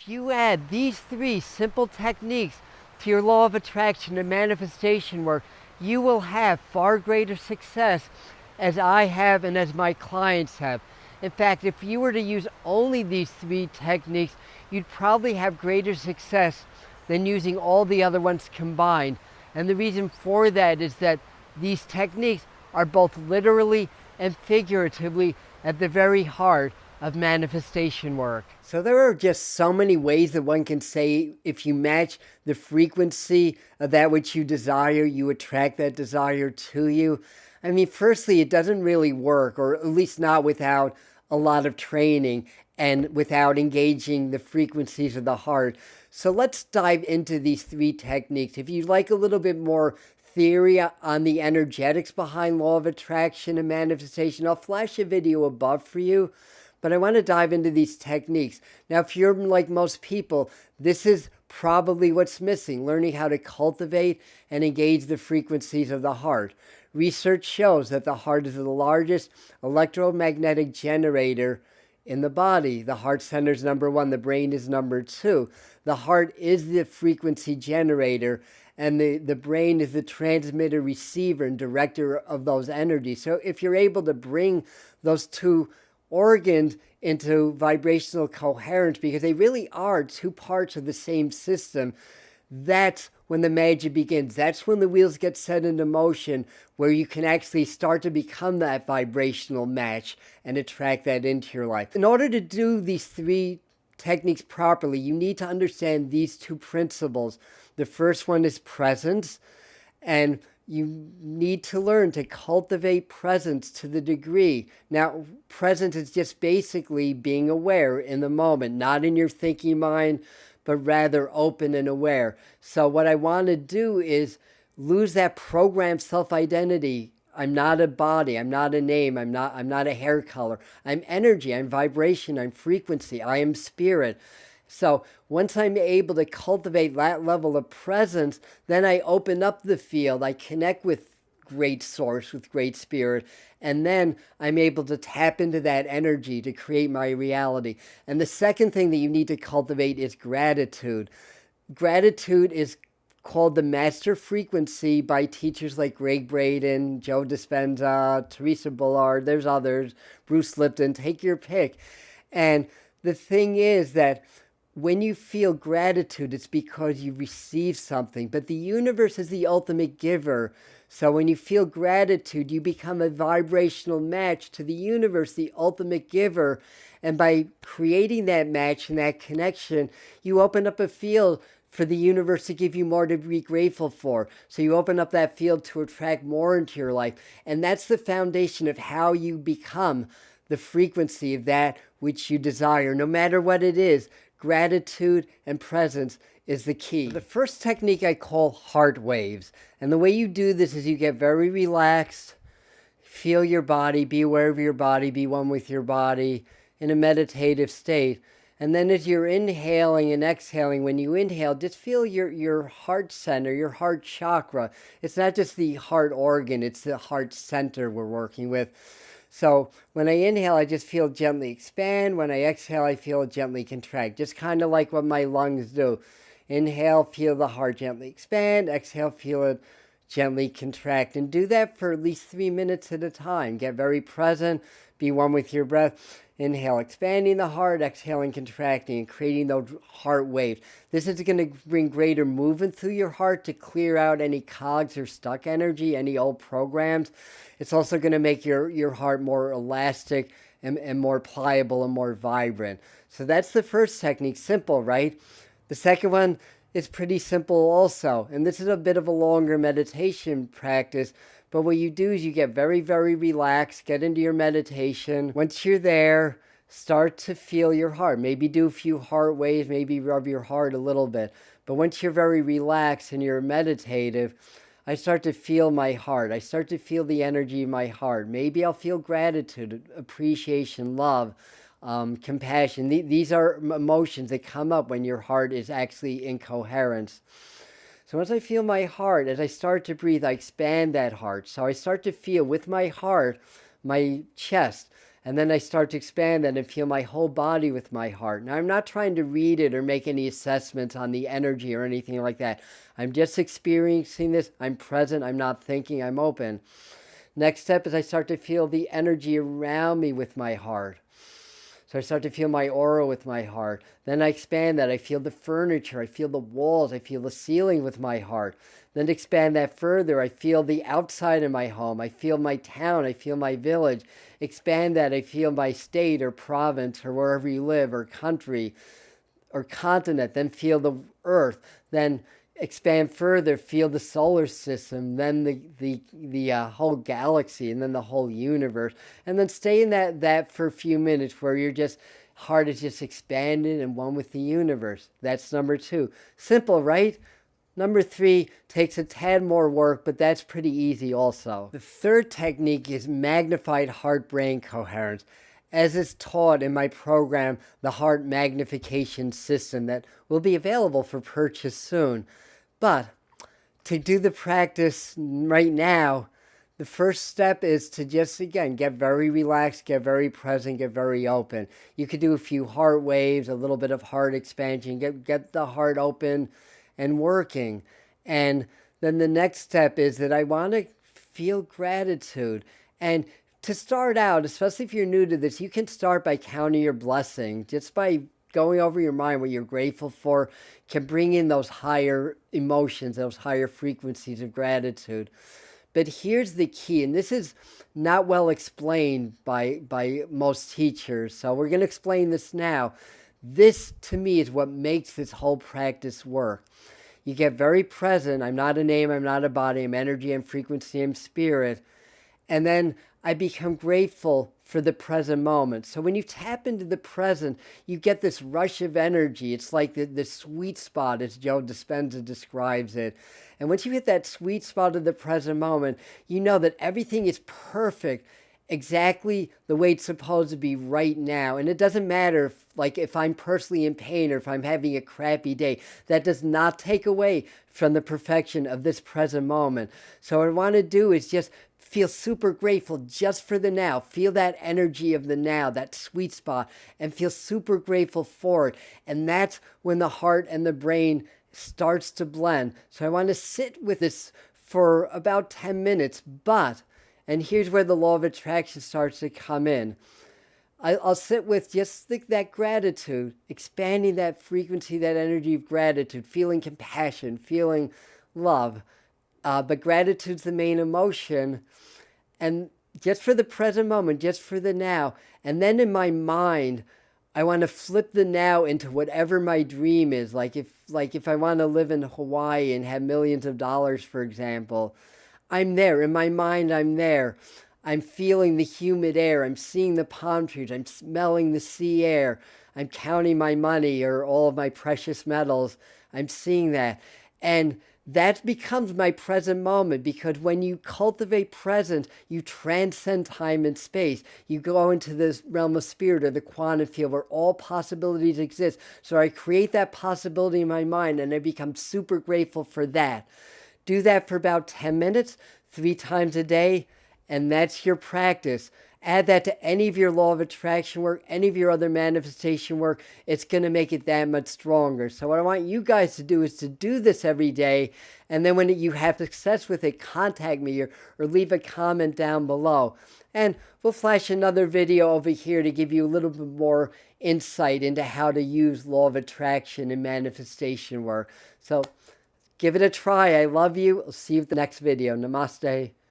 If you add these three simple techniques to your law of attraction and manifestation work, you will have far greater success as I have and as my clients have. In fact, if you were to use only these three techniques, you'd probably have greater success than using all the other ones combined. And the reason for that is that these techniques are both literally and figuratively at the very heart of manifestation work. So there are just so many ways that one can say if you match the frequency of that which you desire, you attract that desire to you. I mean, firstly, it doesn't really work, or at least not without a lot of training and without engaging the frequencies of the heart. So let's dive into these three techniques. If you'd like a little bit more theory on the energetics behind law of attraction and manifestation, I'll flash a video above for you. But I want to dive into these techniques. Now, if you're like most people, this is probably what's missing, learning how to cultivate and engage the frequencies of the heart. Research shows that the heart is the largest electromagnetic generator in the body. The heart center is number one, the brain is number two. The heart is the frequency generator, and the brain is the transmitter, receiver, and director of those energies. So if you're able to bring those two organs into vibrational coherence, because they really are two parts of the same system, that's when the magic begins. That's when the wheels get set into motion, where you can actually start to become that vibrational match and attract that into your life. In order to do these three techniques properly, you need to understand these two principles. The first one is presence, and you need to learn to cultivate presence to the degree. Now, presence is just basically being aware in the moment, not in your thinking mind, but rather open and aware. So what I want to do is lose that programmed self-identity. I'm not a body, I'm not a name, I'm not a hair color. I'm energy, I'm vibration, I'm frequency, I am spirit. So once I'm able to cultivate that level of presence, then I open up the field, I connect with great source, with great spirit, and then I'm able to tap into that energy to create my reality. And the second thing that you need to cultivate is gratitude. Gratitude is called the master frequency by teachers like Greg Braden, Joe Dispenza, Teresa Bullard, there's others, Bruce Lipton, take your pick. And the thing is that when you feel gratitude, it's because you receive something. But the universe is the ultimate giver. So when you feel gratitude, you become a vibrational match to the universe, the ultimate giver. And by creating that match and that connection, you open up a field for the universe to give you more to be grateful for. So you open up that field to attract more into your life. And that's the foundation of how you become the frequency of that which you desire, no matter what it is. Gratitude and presence is the key. The first technique I call heart waves. And the way you do this is you get very relaxed, feel your body, be aware of your body, be one with your body in a meditative state. And then as you're inhaling and exhaling, when you inhale, just feel your heart center, your heart chakra. It's not just the heart organ, it's the heart center we're working with. So when I inhale, I just feel it gently expand. When I exhale, I feel it gently contract, just kind of like what my lungs do. Inhale, feel the heart gently expand. Exhale, feel it gently contract. And do that for at least 3 minutes at a time. Get very present. Be one with your breath. Inhale, expanding the heart. Exhaling, contracting, and creating those heart waves. This is going to bring greater movement through your heart to clear out any cogs or stuck energy, any old programs. It's also going to make your heart more elastic and more pliable and more vibrant. So that's the first technique. Simple, right? The second one is pretty simple also. And this is a bit of a longer meditation practice. But what you do is you get very, very relaxed, get into your meditation. Once you're there, start to feel your heart. Maybe do a few heart waves, maybe rub your heart a little bit. But once you're very relaxed and you're meditative, I start to feel my heart. I start to feel the energy in my heart. Maybe I'll feel gratitude, appreciation, love, compassion. These are emotions that come up when your heart is actually in coherence. So once I feel my heart, as I start to breathe, I expand that heart. So I start to feel with my heart, my chest. And then I start to expand that and feel my whole body with my heart. Now, I'm not trying to read it or make any assessments on the energy or anything like that. I'm just experiencing this. I'm present. I'm not thinking. I'm open. Next step is I start to feel the energy around me with my heart. So I start to feel my aura with my heart. Then I expand that. I feel the furniture. I feel the walls. I feel the ceiling with my heart. Then expand that further. I feel the outside of my home. I feel my town. I feel my village. Expand that. I feel my state or province or wherever you live or country or continent. Then feel the earth. Then expand further, feel the solar system, then the whole galaxy, and then the whole universe, and then stay in that for a few minutes where your just heart is just expanded and one with the universe. That's number 2. Simple, right? Number 3 takes a tad more work, but that's pretty easy also. The third technique is magnified heart-brain coherence, as is taught in my program, the Heart Magnification System, that will be available for purchase soon. But to do the practice right now, the first step is to just, again, get very relaxed, get very present, get very open. You could do a few heart waves, a little bit of heart expansion, get the heart open and working. And then the next step is that I want to feel gratitude. And to start out, especially if you're new to this, you can start by counting your blessings, just by going over your mind what you're grateful for can bring in those higher emotions, those higher frequencies of gratitude. But here's the key, and this is not well explained by most teachers, so we're going to explain this now. This, to me, is what makes this whole practice work. You get very present. I'm not a name, I'm not a body, I'm energy, I'm frequency, I'm spirit. And then I become grateful for the present moment. So when you tap into the present, you get this rush of energy. It's like the sweet spot, as Joe Dispenza describes it. And once you hit that sweet spot of the present moment, you know that everything is perfect, exactly the way it's supposed to be right now. And it doesn't matter if I'm personally in pain or if I'm having a crappy day. That does not take away from the perfection of this present moment. So what I want to do is just feel super grateful just for the now. Feel that energy of the now, that sweet spot, and feel super grateful for it. And that's when the heart and the brain starts to blend. So I want to sit with this for about 10 minutes, but, and here's where the law of attraction starts to come in. I'll sit with just that gratitude, expanding that frequency, that energy of gratitude, feeling compassion, feeling love. But gratitude's the main emotion. And just for the present moment, just for the now. And then in my mind, I want to flip the now into whatever my dream is. Like if I want to live in Hawaii and have millions of dollars, for example, I'm there. In my mind, I'm there. I'm feeling the humid air. I'm seeing the palm trees. I'm smelling the sea air. I'm counting my money or all of my precious metals. I'm seeing that. And that becomes my present moment, because when you cultivate presence, you transcend time and space. You go into this realm of spirit or the quantum field where all possibilities exist. So I create that possibility in my mind and I become super grateful for that. Do that for about 10 minutes, 3 times a day, and that's your practice. Add that to any of your law of attraction work, any of your other manifestation work. It's going to make it that much stronger. So what I want you guys to do is to do this every day. And then when you have success with it, contact me or leave a comment down below. And we'll flash another video over here to give you a little bit more insight into how to use law of attraction and manifestation work. So give it a try. I love you. I'll see you at the next video. Namaste.